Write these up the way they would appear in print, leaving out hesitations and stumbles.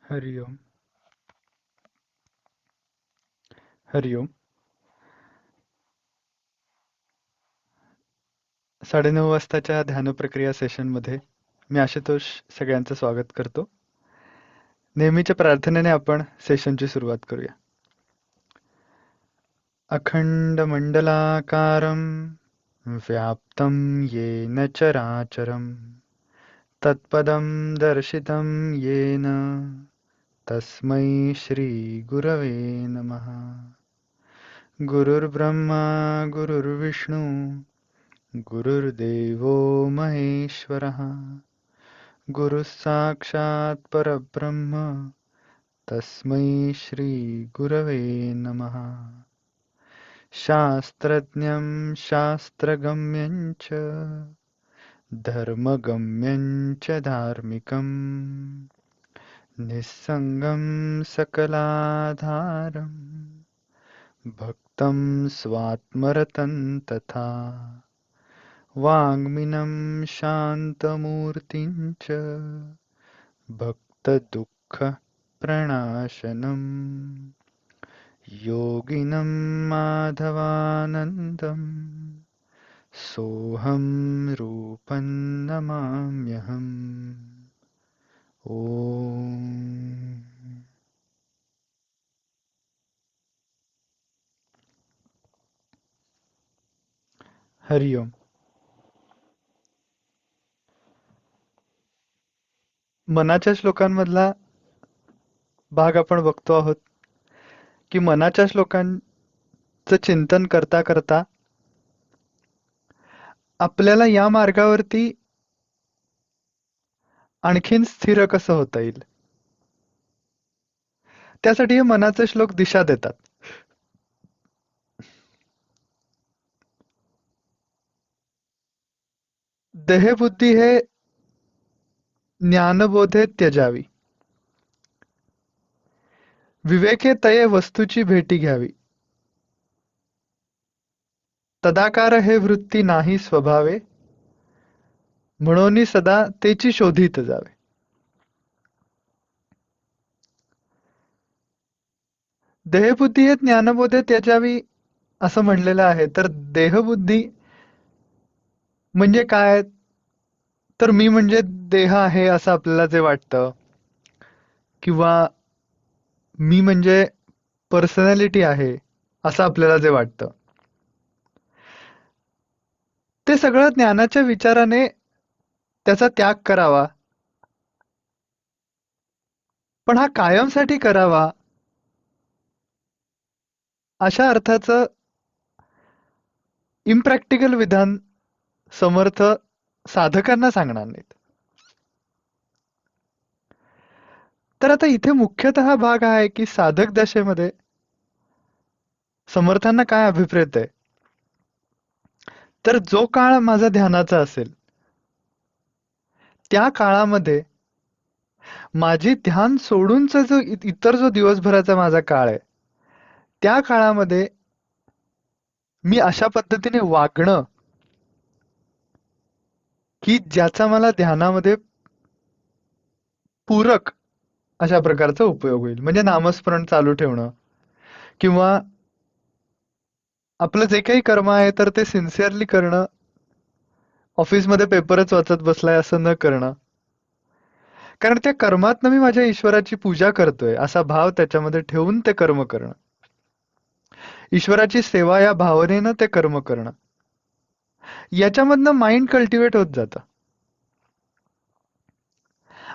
हरि ओम. हरि ओम. 9:30 वाजताच्या ध्यान प्रक्रिया सेशनमध्ये मी आशुतोष सगळ्यांचं स्वागत करतो. नेहमीच्या प्रार्थनेने आपण सेशनची सुरुवात करूया. अखंड मंडलाकारं व्याप्तं येन चराचरं तत्पदं दर्शितं येन तस्मै श्री गुरवे नमः. गुरुर्ब्रह्मा गुरुर्विष्णू गुरुर्देवो महेश्वरः गुरुः साक्षात् परब्रह्म तस्मै श्री गुरवे नमः. शास्त्रज्ञं शास्त्रगम्यं च धर्मगम्यं च धार्मिकं निस्सङ्गं सकलाधारं भक्तं स्वात्मरतं तथा वाङ्मिनं शान्तमूर्तिं च भक्तदुःखप्रणाशनम् योगिनं माधवानन्दं सोऽहं रूपं नमाम्यहम्. ओम. हरि ओम. मनाच्या श्लोकांमधला भाग आपण बघतो आहोत की मनाच्या श्लोकांचं चिंतन करता करता आपल्याला या मार्गावरती आणखीन स्थिर कसं होता येईल, त्यासाठी हे मनाचे श्लोक दिशा देतात. देहबुद्धी हे ज्ञानबोधे त्यजावी, विवेके तये वस्तूची भेटी घ्यावी, तदाकार हे वृत्ती नाही स्वभावे, म्हणून सदा तेची शोधित जावे. देहबुद्धी हे ज्ञानबोधे त्यजावी असं म्हणलेलं आहे. तर देहबुद्धी म्हणजे काय? तर मी म्हणजे देह आहे असं आपल्याला जे वाटतं, किंवा मी म्हणजे पर्सनॅलिटी आहे असं आपल्याला जे वाटतं, ते सगळं ज्ञानाच्या विचाराने त्याचा त्याग करावा. पण हा कायमसाठी करावा अशा अर्थाचं इम्प्रॅक्टिकल विधान समर्थ साधकांना सांगणार नाहीत. तर आता इथे मुख्यतः भाग आहे की साधक दशेमध्ये समर्थांना काय अभिप्रेत आहे. तर जो काळ माझा ध्यानाचा असेल त्या काळामध्ये माझी ध्यान सोडूनचा जो इतर जो दिवसभराचा माझा काळ आहे, त्या काळामध्ये मी अशा पद्धतीने वागणं की ज्याचा मला ध्यानामध्ये पूरक अशा प्रकारचा उपयोग होईल. म्हणजे नामस्मरण चालू ठेवणं, किंवा आपलं जे काही कर्म आहे तर ते सिन्सिअरली करणं. ऑफिसमध्ये पेपरच वाचत बसलाय असं न करणं, कारण त्या कर्मातनं मी माझ्या ईश्वराची पूजा करतोय असा भाव त्याच्यामध्ये ठेवून ते कर्म करणं. ईश्वराची सेवा या भावनेनं ते कर्म करणं, याच्यामधनं माइंड कल्टिवेट होत जातं.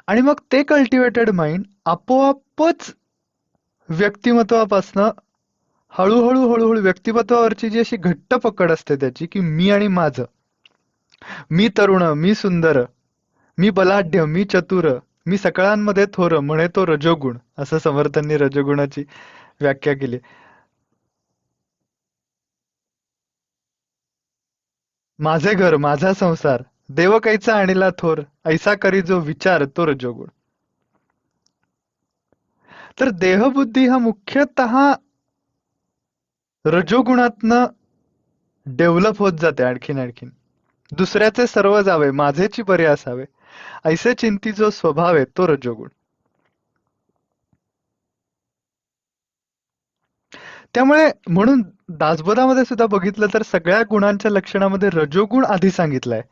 आणि मग ते कल्टिवेटेड माइंड आपोआपच व्यक्तिमत्वापासनं हळूहळू हळूहळू व्यक्तिमत्वावरची जी अशी घट्ट पकड असते त्याची, की मी आणि माझं, मी तरुण, मी सुंदर, मी बलाढ्य, मी चतुर, मी सकळांमध्ये थोर, म्हणे तो रजोगुण, असं समर्थांनी रजोगुणाची व्याख्या केली. माझे घर, माझा संसार, देव कैचा आणिला थोर, ऐसा करी जो विचार तो रजोगुण. तर देहबुद्धी हा मुख्यतः रजोगुणातनं डेव्हलप होत जाते आणखीन आणखीन. दुसऱ्याचे सर्व जावे, माझेची बरे असावे, ऐसे चिंती जो स्वभाव आहे तो रजोगुण. त्यामुळे म्हणून दासबोधामध्ये सुद्धा बघितलं तर सगळ्या गुणांच्या लक्षणामध्ये रजोगुण आधी सांगितलाय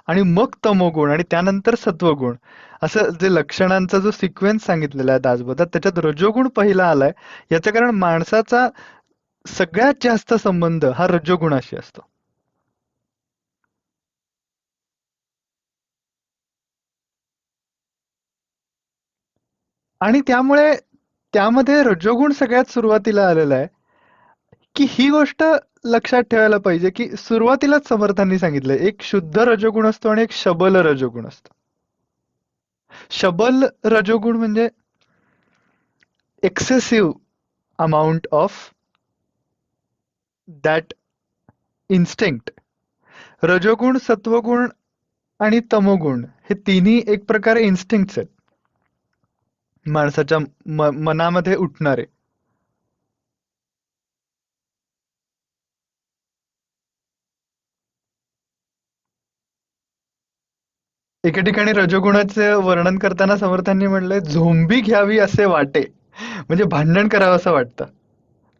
आणि मग तमोगुण आणि त्यानंतर सत्वगुण असं जे लक्षणांचा जो सिक्वेन्स सांगितलेला आहे दासबोधात त्याच्यात रजोगुण पहिला आलाय. याचं कारण माणसाचा सगळ्यात जास्त संबंध हा रजोगुणाशी असतो. आणि त्यामुळे त्यामध्ये रजोगुण सगळ्यात सुरुवातीला आलेला आहे, की ही गोष्ट लक्षात ठेवायला पाहिजे, की सुरुवातीलाच समर्थांनी सांगितलंय, एक शुद्ध रजोगुण असतो आणि एक शबल रजोगुण असतो. शबल रजोगुण म्हणजे excessive amount of that instinct. रजोगुण, सत्वगुण आणि तमोगुण हे तिन्ही एक प्रकारे इन्स्टिंक्ट्स आहेत माणसाच्या मनामध्ये उठणारे. एके ठिकाणी रजोगुणाचे वर्णन करताना समर्थांनी म्हणलंय, झोंबी घ्यावी असे वाटे. म्हणजे भांडण करावं असं वाटतं.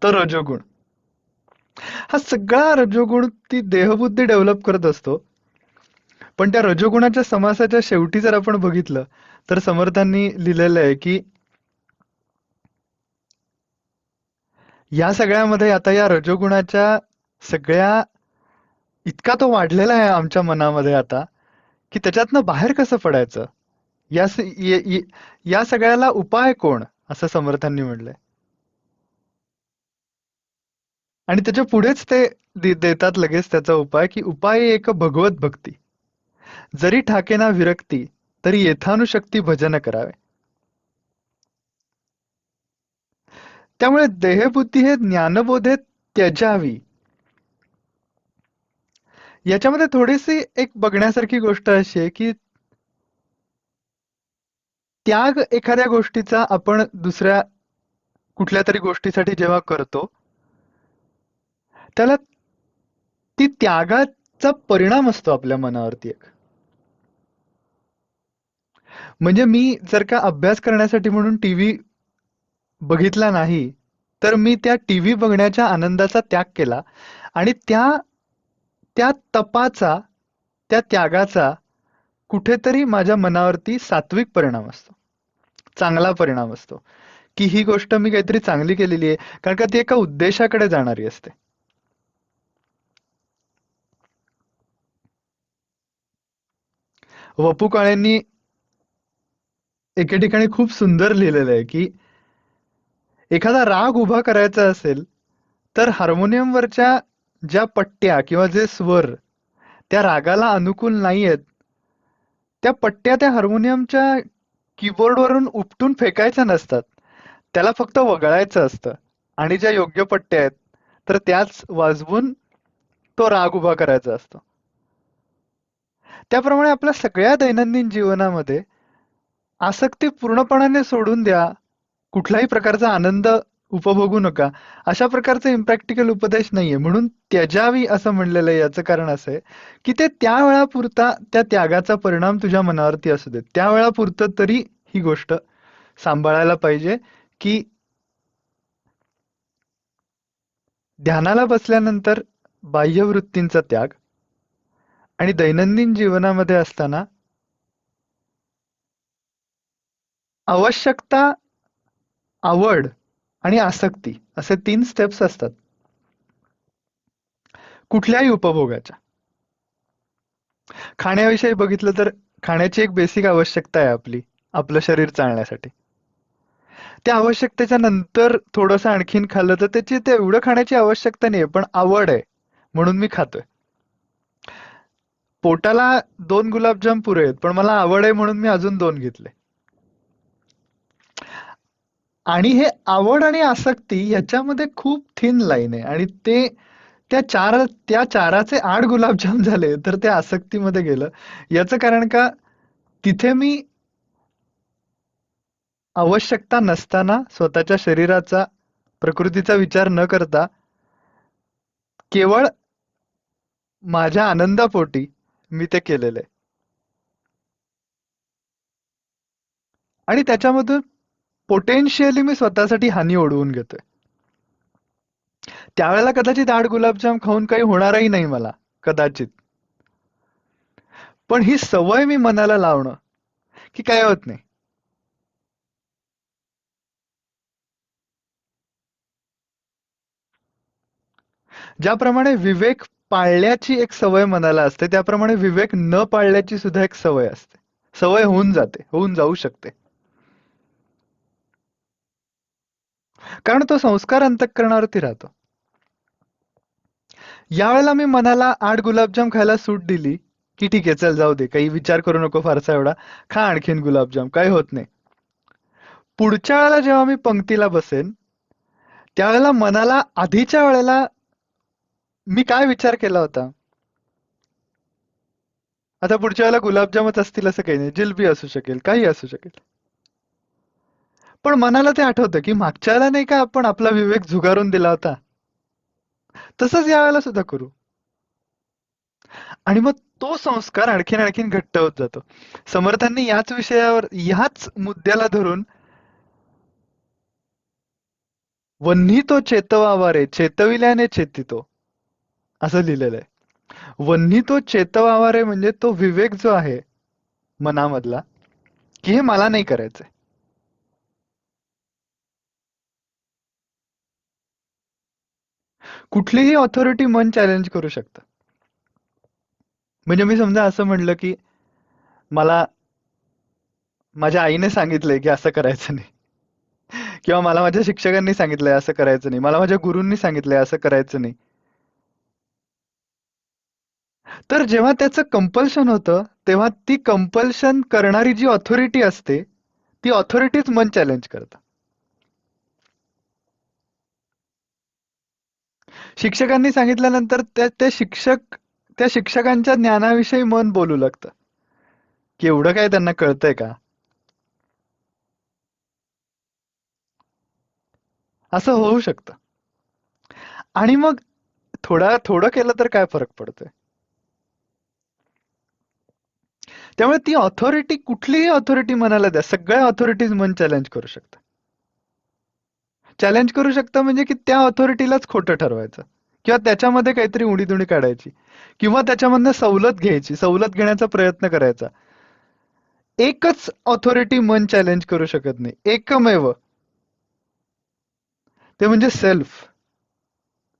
तो रजोगुण. हा सगळा रजोगुण ती देहबुद्धी डेव्हलप करत असतो. पण त्या रजोगुणाच्या समासाच्या शेवटी जर आपण बघितलं, तर समर्थांनी लिहिलेलं आहे, की या सगळ्यामध्ये आता या रजोगुणाच्या सगळ्या इतका तो वाढलेला आहे आमच्या मनामध्ये आता, की त्याच्यातनं बाहेर कसं पडायचं? या स- य- य- या सगळ्याला उपाय कोण? असं समर्थांनी म्हणलंय. आणि त्याच्या पुढेच ते देतात लगेच त्याचा उपाय, की उपाय एक भगवत भक्ती. जरी ठाकेना विरक्ती, तरी येथानुशक्ती भजन करावे. त्यामुळे देहबुद्धी हे ज्ञानबोधे त्यजावी. याच्यामध्ये थोडीशी एक बघण्यासारखी गोष्ट अशी आहे, की त्याग एखाद्या गोष्टीचा आपण दुसऱ्या कुठल्या तरी गोष्टीसाठी जेव्हा करतो, त्याला ती त्यागाचा परिणाम असतो आपल्या मनावरती एक. म्हणजे मी जर का अभ्यास करण्यासाठी म्हणून टीव्ही बघितला नाही, तर मी त्या टीव्ही बघण्याच्या आनंदाचा त्याग केला आणि त्या त्या तपाचा, त्या त्यागाचा कुठेतरी माझ्या मनावरती सात्विक परिणाम असतो. चांगला परिणाम असतो, की ही गोष्ट मी काहीतरी चांगली केलेली आहे. कारण का ती एका उद्देशाकडे जाणारी असते. वपू काळेंनी एके ठिकाणी खूप सुंदर लिहिलेलं आहे, की एखादा राग उभा करायचा असेल, तर हार्मोनियमवरच्या ज्या पट्ट्या किंवा जे स्वर त्या रागाला अनुकूल नाहीयेत, त्या पट्ट्या त्या हार्मोनियमच्या कीबोर्डवरून उपटून फेकायच्या नसतात. त्याला फक्त वगळायचं असतं आणि ज्या योग्य पट्ट्या आहेत, तर त्याच वाजवून तो राग उभा करायचा असतो. त्याप्रमाणे आपल्या सगळ्या दैनंदिन जीवनामध्ये आसक्ती पूर्णपणाने सोडून द्या. कुठल्याही प्रकारचा आनंद उपभोगू नका. अशा प्रकारचे इम्प्रॅक्टिकल उपदेश नाहीये. म्हणून त्यजावी असं म्हणलेलं आहे. याचं कारण असं आहे, की ते त्यावेळापुरता त्या त्यागाचा परिणाम तुझ्या मनावरती असू देत. त्यावेळापुरतं तरी ही गोष्ट सांभाळायला पाहिजे, की ध्यानाला बसल्यानंतर बाह्यवृत्तींचा त्याग आणि दैनंदिन जीवनामध्ये असताना आवश्यकता, आवड आणि आसक्ती असे 3 स्टेप्स असतात कुठल्याही उपभोगाच्या. खाण्याविषयी बघितलं तर खाण्याची एक बेसिक आवश्यकता आहे आपली, आपलं शरीर चालण्यासाठी. त्या आवश्यकतेच्या नंतर थोडंसं आणखीन खाल्लं तर त्याची तेवढं खाण्याची आवश्यकता नाहीये, पण आवड आहे म्हणून मी खातोय. पोटाला 2 गुलाबजाम पुरे आहेत, पण मला आवड आहे म्हणून मी अजून 2 घेतले. आणि हे आवड आणि आसक्ती ह्याच्यामध्ये खूप थिन लाईन आहे आणि ते त्या चाराचे 8 गुलाबजाम झाले तर ते आसक्तीमध्ये गेलं. याचं कारण का तिथे मी आवश्यकता नसताना स्वतःच्या शरीराचा, प्रकृतीचा विचार न करता केवळ माझ्या आनंदापोटी मी ते केलेलं आहे. आणि त्याच्यामधून पोटेन्शियली मी स्वतःसाठी हानी ओढवून घेतोय. त्यावेळेला कदाचित 8 गुलाबजाम खाऊन काही होणारही नाही मला, कदाचित. पण ही सवय मी मनाला लावणं, की काय होत नाही. ज्याप्रमाणे विवेक पाळल्याची एक सवय मनाला असते, त्याप्रमाणे विवेक न पाळल्याची सुद्धा एक सवय असते. सवय होऊन जाते, होऊन जाऊ शकते. कारण तो संस्कार अंतःकरणावरती राहतो. यावेळेला मी मनाला 8 गुलाबजाम खायला सूट दिली, की ठीक आहे चल जाऊ दे, काही विचार करू नको फारसा एवढा, खा आणखीन गुलाबजाम, काही होत नाही. पुढच्या वेळेला जेव्हा मी पंक्तीला बसेन, त्यावेळेला मनाला आधीच्या वेळेला मी काय विचार केला होता, आता पुढच्या वेळेला गुलाबजामच असतील असं काही नाही, जिलबी असू शकेल, काही असू शकेल. पण मनाला ते आठवतं, की मागच्या वेळेला नाही का आपण आपला विवेक झुगारून दिला होता, तसंच यावेळेला सुद्धा करू. आणि मग तो संस्कार आणखीन आणखीन घट्ट होत जातो. समर्थांनी याच विषयावर, ह्याच मुद्द्याला धरून वन्ही तो चेतवावा रे, चेतविल्याने चेतितो, असं लिहिलेलं आहे. वन्ही तो चेतवावा रे म्हणजे तो विवेक जो आहे मनामधला, की हे मला नाही करायचंय. कुठलीही ऑथॉरिटी मन चॅलेंज करू शकतं. म्हणजे मी समजा असं म्हणलं, की मला माझ्या आईने सांगितलंय, की असं करायचं नाही. किंवा मला माझ्या शिक्षकांनी सांगितलंय असं करायचं नाही. मला माझ्या गुरूंनी सांगितलंय असं करायचं नाही. तर जेव्हा त्याचं कंपल्शन होतं, तेव्हा ती कंपल्शन करणारी जी ऑथॉरिटी असते, ती ऑथॉरिटीच मन चॅलेंज करतं. शिक्षकांनी सांगितल्यानंतर त्या शिक्षकांच्या ज्ञानाविषयी मन बोलू लागतं, की एवढं काय त्यांना कळतंय का? असं होऊ शकतं. आणि मग थोडं केलं तर काय फरक पडतोय? त्यामुळे ती ऑथॉरिटी, कुठलीही ऑथॉरिटी मनाला द्या, सगळ्या ऑथॉरिटीज मन चॅलेंज करू शकतं. चॅलेंज करू शकतं म्हणजे की त्या ऑथॉरिटीलाच खोटं ठरवायचं, किंवा त्याच्यामध्ये काहीतरी उडीदुडी काढायची, किंवा त्याच्यामधनं सवलत घ्यायची, सवलत घेण्याचा प्रयत्न करायचा. एकच ऑथॉरिटी मन चॅलेंज करू शकत नाही, एकमेव, ते म्हणजे सेल्फ.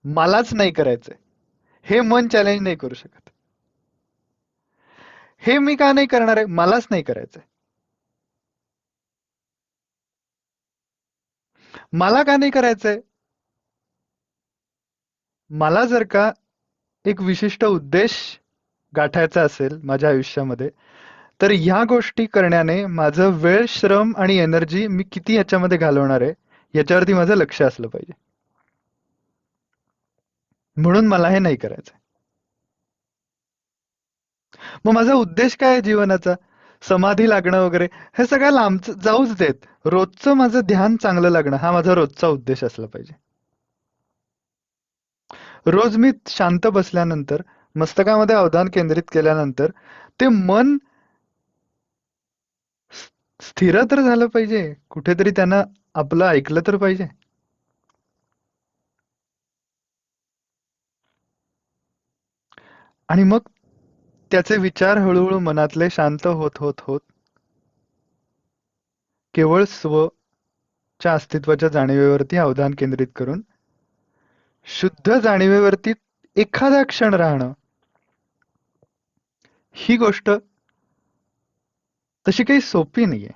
मलाच नाही करायचंय, हे मन चॅलेंज नाही करू शकत. हे मी का नाही करणार आहे, मलाच नाही करायचंय. मला का नाही करायचंय? मला जर का एक विशिष्ट उद्देश गाठायचा असेल माझ्या आयुष्यामध्ये, तर ह्या गोष्टी करण्याने माझं वेळ, श्रम आणि एनर्जी मी किती याच्यामध्ये घालवणार आहे, याच्यावरती माझं लक्ष असलं पाहिजे. म्हणून मला हे नाही करायचं. मग माझा उद्देश काय आहे जीवनाचा? समाधी लागणं वगैरे हे सगळं लांबच जाऊच देत. रोजचं माझं ध्यान चांगलं लागणं हा माझा रोजचा उद्देश असला पाहिजे. रोज मी शांत बसल्यानंतर, मस्तकामध्ये अवधान केंद्रित केल्यानंतर, ते मन स्थिर तर झालं पाहिजे. कुठेतरी त्यानं आपलं ऐकलं तर पाहिजे. आणि मग त्याचे विचार हळूहळू मनातले शांत होत होत होत केवळ स्वच्या अस्तित्वाच्या जाणीवेवरती अवधान केंद्रित करून शुद्ध जाणीवेवरती एखादा क्षण राहणं, ही गोष्ट तशी काही सोपी नाहीये.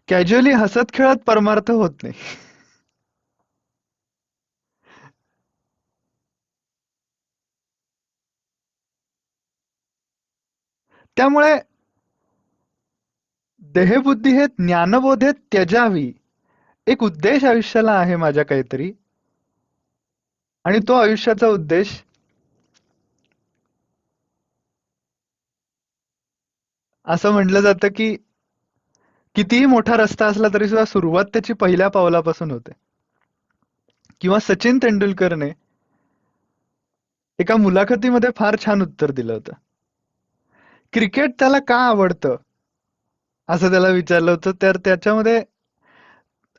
कॅज्युअली हसत खेळत परमार्थ होत नाही. त्यामुळे देहबुद्धी हे ज्ञानबोधे त्यजावी, एक उद्देश आयुष्याला आहे माझ्या काहीतरी, आणि तो आयुष्याचा उद्देश असं म्हटलं जातं की कितीही मोठा रस्ता असला तरी सुद्धा सुरुवात त्याची पहिल्या पावलापासून होते. किंवा सचिन तेंडुलकरने एका मुलाखतीमध्ये फार छान उत्तर दिलं होतं. क्रिकेट त्याला का आवडतं असं त्याला विचारलं होतं, तर त्याच्यामध्ये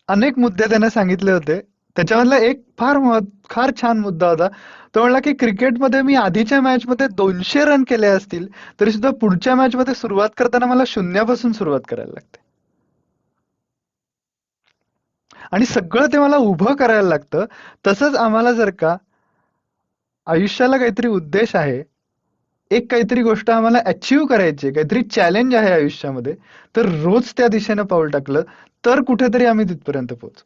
अनेक मुद्दे त्याने सांगितले होते. त्याच्यामधला एक फार छान मुद्दा होता. तो म्हणला की क्रिकेटमध्ये मी आधीच्या मॅचमध्ये 200 रन केले असतील, तरी सुद्धा पुढच्या मॅचमध्ये सुरुवात करताना मला शून्यापासून सुरुवात करायला लागते. आणि सगळं ते मला उभं करायला लागतं. तसंच आम्हाला जर का आयुष्याला काहीतरी उद्देश आहे, एक काहीतरी गोष्ट आम्हाला अचीव्ह करायची आहे, काहीतरी चॅलेंज आहे आयुष्यामध्ये, तर रोज त्या दिशेनं पाऊल टाकलं, तर कुठेतरी आम्ही तिथपर्यंत पोहोचू.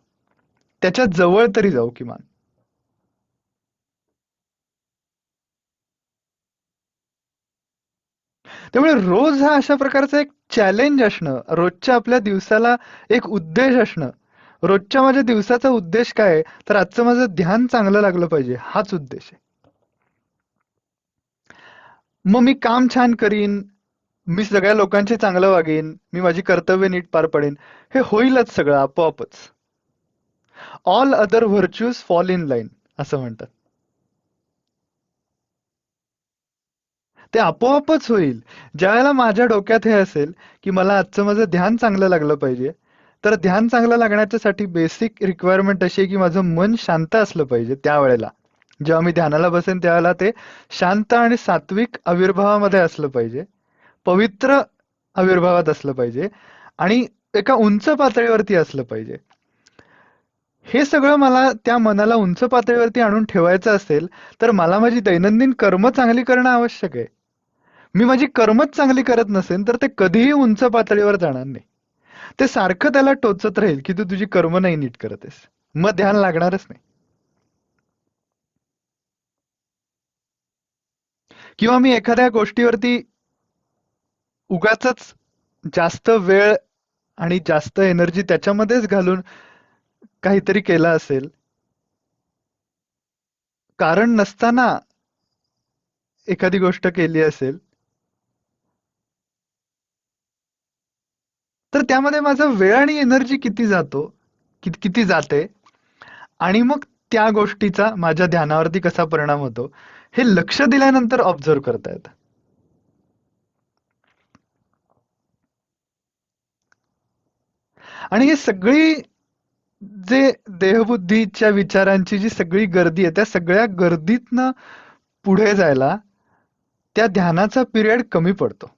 त्याच्या जवळ तरी जाऊ किमान. त्यामुळे रोज हा अशा प्रकारचा एक चॅलेंज असणं, रोजच्या आपल्या दिवसाला एक उद्देश असणं. रोजच्या माझ्या दिवसाचा उद्देश काय आहे? तर आजचं माझं ध्यान चांगलं लागलं पाहिजे, हाच उद्देश आहे. मग मी काम छान करीन, मी सगळ्या लोकांशी चांगलं वागेन, मी माझी कर्तव्य नीट पार पडेन, हे होईलच सगळं आपोआपच. All other virtues fall in line असं म्हणतात. ते आपोआपच होईल. ज्यावेळेला माझ्या डोक्यात हे असेल, की मला आजचं माझं ध्यान चांगलं लागलं पाहिजे, तर ध्यान चांगलं लागण्याच्यासाठी बेसिक रिक्वायरमेंट अशी आहे, की माझं मन शांत असलं पाहिजे त्यावेळेला. जेव्हा मी ध्यानाला बसेन त्यावेळेला ते शांत आणि सात्विक आविर्भावामध्ये असलं पाहिजे. पवित्र आविर्भावात असलं पाहिजे आणि एका उंच पातळीवरती असलं पाहिजे. हे सगळं मला त्या मनाला उंच पातळीवरती आणून ठेवायचं असेल, तर मला माझी दैनंदिन कर्म चांगली करणं आवश्यक आहे. मी माझी कर्मच चांगली करत नसेन, तर ते कधीही उंच पातळीवर जाणार नाही. ते सारखं त्याला टोचत राहील, की तू तुझी कर्म नाही नीट करत आहेस. मग ध्यान लागणारच नाही. किंवा मी एखाद्या गोष्टीवरती उगाचच जास्त वेळ आणि जास्त एनर्जी त्याच्यामध्येच घालून काहीतरी केलं असेल, कारण नसताना एखादी गोष्ट केली असेल, तर त्यामध्ये माझा वेळ आणि एनर्जी किती जातो, किती जाते आणि मग त्या गोष्टीचा माझ्या ध्यानावरती कसा परिणाम होतो, हे लक्ष दिल्यानंतर ऑब्झर्व करता येतं. आणि ही सगळी जे देहबुद्धीच्या विचारांची जी सगळी गर्दी आहे, त्या सगळ्या गर्दीतनं पुढे जायला त्या ध्यानाचा पिरियड कमी पडतो.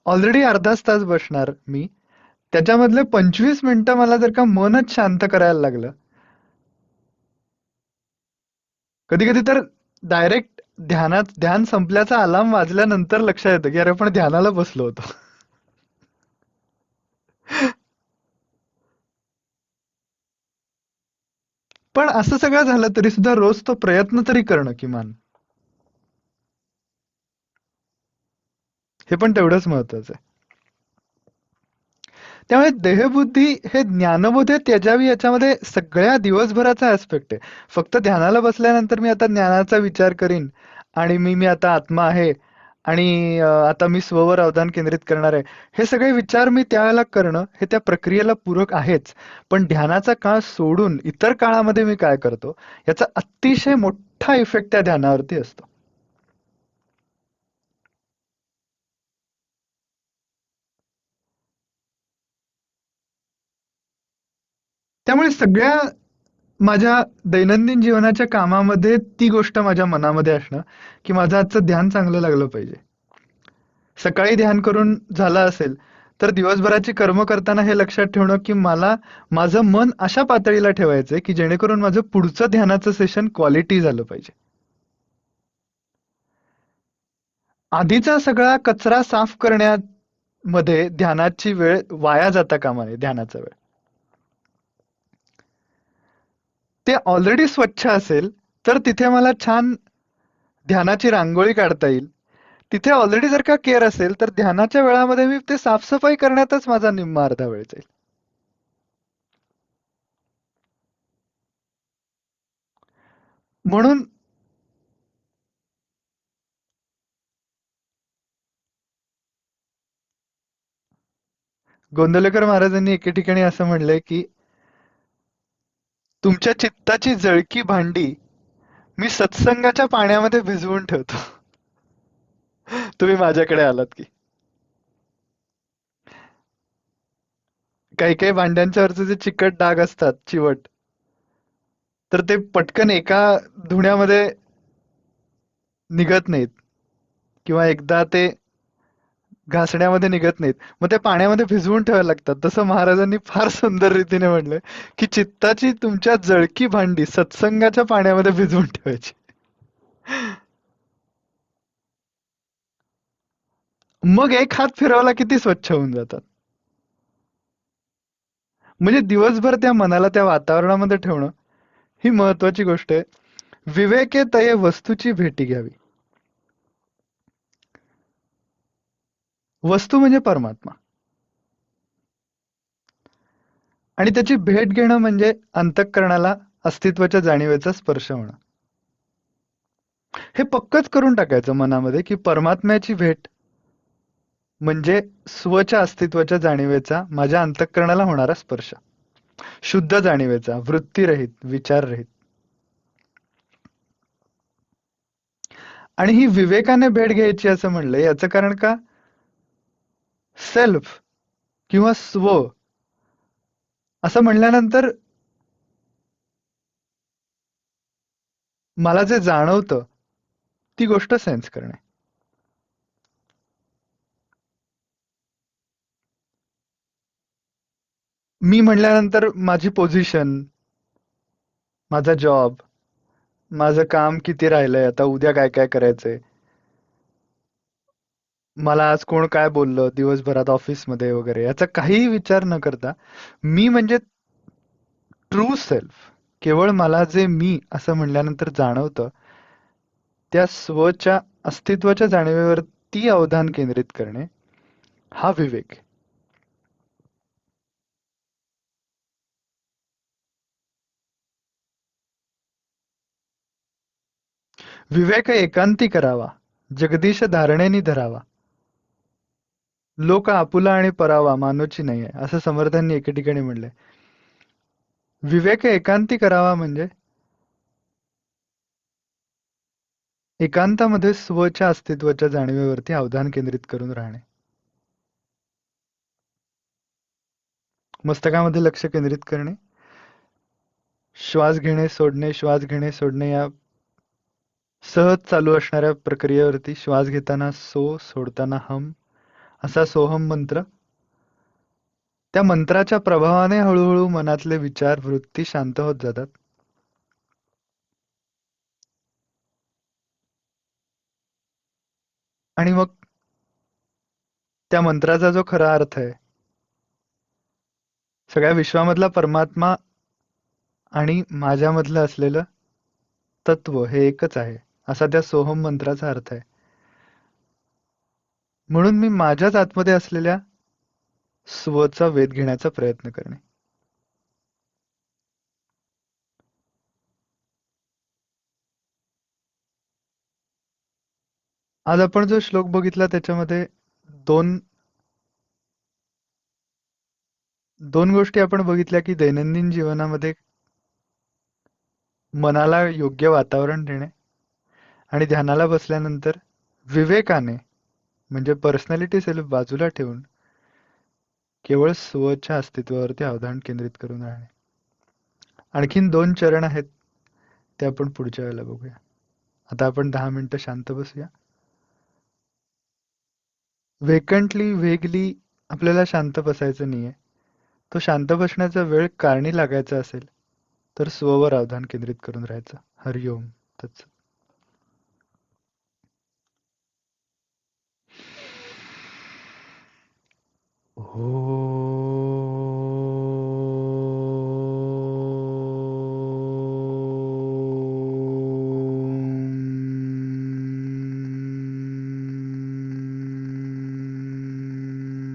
ऑलरेडी अर्धाच तास बसणार मी. त्याच्यामधले 25 मिनिटं मला जर का मनच शांत करायला लागलं, कधी कधी तर डायरेक्ट ध्यान संपल्याचा अलार्म वाजल्यानंतर लक्षात येतं, की अरे आपण ध्यानाला बसलो होतो. पण असं सगळं झालं तरी सुद्धा रोज तो प्रयत्न तरी करणं किमान, हे पण तेवढंच महत्वाचं आहे. त्यामुळे देहबुद्धी हे ज्ञानबोधे त्याजावी याच्यामध्ये सगळ्या दिवसभराचा ऍस्पेक्ट आहे. फक्त ध्यानाला बसल्यानंतर मी आता ज्ञानाचा विचार करीन आणि मी आता आत्मा आहे आणि आता मी स्ववर अवधान केंद्रित करणार आहे. हे सगळे विचार मी त्यावेळेला करणं हे त्या प्रक्रियेला पूरक आहेच. पण ध्यानाचा काळ सोडून इतर काळामध्ये मी काय करतो याचा अतिशय मोठा इफेक्ट त्या ध्यानावरती असतो. त्यामुळे सगळ्या माझ्या दैनंदिन जीवनाच्या कामामध्ये ती गोष्ट माझ्या मनामध्ये असणं, की माझं आजचं ध्यान चांगलं लागलं पाहिजे. सकाळी ध्यान करून झालं असेल, तर दिवसभराची कर्म करताना हे लक्षात ठेवणं, की मला माझं मन अशा पातळीला ठेवायचंय, की जेणेकरून माझं पुढचं ध्यानाचं सेशन क्वालिटी झालं पाहिजे. आधीचा सगळा कचरा साफ करण्यामध्ये ध्यानाची वेळ वाया जाता कामा नये, ध्यानाचा वेळ. ते ऑलरेडी स्वच्छ असेल, तर तिथे मला छान ध्यानाची रांगोळी काढता येईल. तिथे ऑलरेडी जर का केअर असेल, तर ध्यानाच्या वेळामध्ये मी ते साफसफाई करण्यातच माझा निम्मा अर्धा वेळ जाईल. म्हणून गोंदवलेकर महाराजांनी एके ठिकाणी असं म्हणलंय, की तुमच्या चित्ताची जळकी भांडी मी सत्संगाच्या पाण्यामध्ये भिजवून ठेवतो. तुम्ही माझ्याकडे आलात की. काही काही भांड्यांच्या वरचे जे चिकट डाग असतात, चिवट, तर ते पटकन एका धुण्यामध्ये निघत नाहीत किंवा एकदा ते घासण्यामध्ये निघत नाहीत. मग ते पाण्यामध्ये भिजवून ठेवायला लागतात. तसं महाराजांनी फार सुंदर रीतीने म्हणलंय, की चित्ताची तुमच्या जळकी भांडी सत्संगाच्या पाण्यामध्ये भिजवून ठेवायची. मग एक हात फिरवला की ती स्वच्छ होऊन जातात. म्हणजे दिवसभर त्या मनाला त्या वातावरणामध्ये ठेवणं ही महत्वाची गोष्ट आहे. विवेके तये वस्तूची भेटी घ्यावी. वस्तू म्हणजे परमात्मा आणि त्याची भेट घेणं म्हणजे अंतःकरणाला अस्तित्वाच्या जाणीवेचा स्पर्श होणं. हे पक्कच करून टाकायचं मनामध्ये, की परमात्म्याची भेट म्हणजे स्वच्या अस्तित्वाच्या जाणीवेचा माझ्या अंतःकरणाला होणारा स्पर्श. शुद्ध जाणीवेचा, वृत्तीरहित, विचाररहित. आणि ही विवेकाने भेट घ्यायची असं म्हणलं याचं कारण का सेल्फ किंवा स्व असं म्हणल्यानंतर मला जे जाणवतं ती गोष्ट सेन्स करणे. मी म्हणल्यानंतर माझी पोझिशन, माझा जॉब, माझं काम किती राहिलंय, आता उद्या काय काय करायचंय, मला आज कोण काय बोललं दिवसभरात ऑफिसमध्ये वगैरे याचा काहीही विचार न करता मी म्हणजे ट्रू सेल्फ, केवळ मला जे मी असं म्हणल्यानंतर जाणवतं त्या स्वच्या अस्तित्वाच्या जाणीवेवरती अवधान केंद्रित करणे हा विवेक. विवेक एकांती करावा, जगदीश धारणेनी धरावा, लोक आपुला आणि परावा मानूची नाही आहे असं समर्थांनी एके ठिकाणी म्हणलंय. विवेक एकांती करावा म्हणजे एकांतामध्ये स्वच्या अस्तित्वाच्या जाणीवेवरती अवधान केंद्रित करून राहणे. मस्तकामध्ये लक्ष केंद्रित करणे, श्वास घेणे सोडणे, श्वास घेणे सोडणे या सहज चालू असणाऱ्या प्रक्रियेवरती श्वास घेताना सो, सोडताना हम असा सोहम मंत्र, त्या मंत्राच्या प्रभावाने हळूहळू मनातले विचार वृत्ती शांत होत जातात. आणि मग त्या मंत्राचा जो खरा अर्थ आहे, सगळ्या विश्वामधला परमात्मा आणि माझ्यामधलं असलेलं तत्व हे एकच आहे असा त्या सोहम मंत्राचा अर्थ आहे. म्हणून मी माझ्याच आतमध्ये असलेल्या स्वचा वेध घेण्याचा प्रयत्न करणे. आज आपण जो श्लोक बघितला त्याच्यामध्ये दोन दोन गोष्टी आपण बघितल्या, की दैनंदिन जीवनामध्ये मनाला योग्य वातावरण देणे आणि ध्यानाला बसल्यानंतर विवेकाने म्हणजे पर्सनॅलिटी सेल्फ बाजूला ठेवून केवळ स्वच्या अस्तित्वावरती अवधान केंद्रित करून राहणे. आणखीन दोन चरण आहेत, ते आपण पुढच्या वेळेला बघूया. आता आपण 10 मिनिटं शांत बसूया. वेकंटली वेगली आपल्याला शांत बसायचं नाहीये. तो शांत बसण्याचा वेळ कारणी लागायचा असेल तर स्ववर अवधान केंद्रित करून राहायचं. हरिओम तत्सत. हो.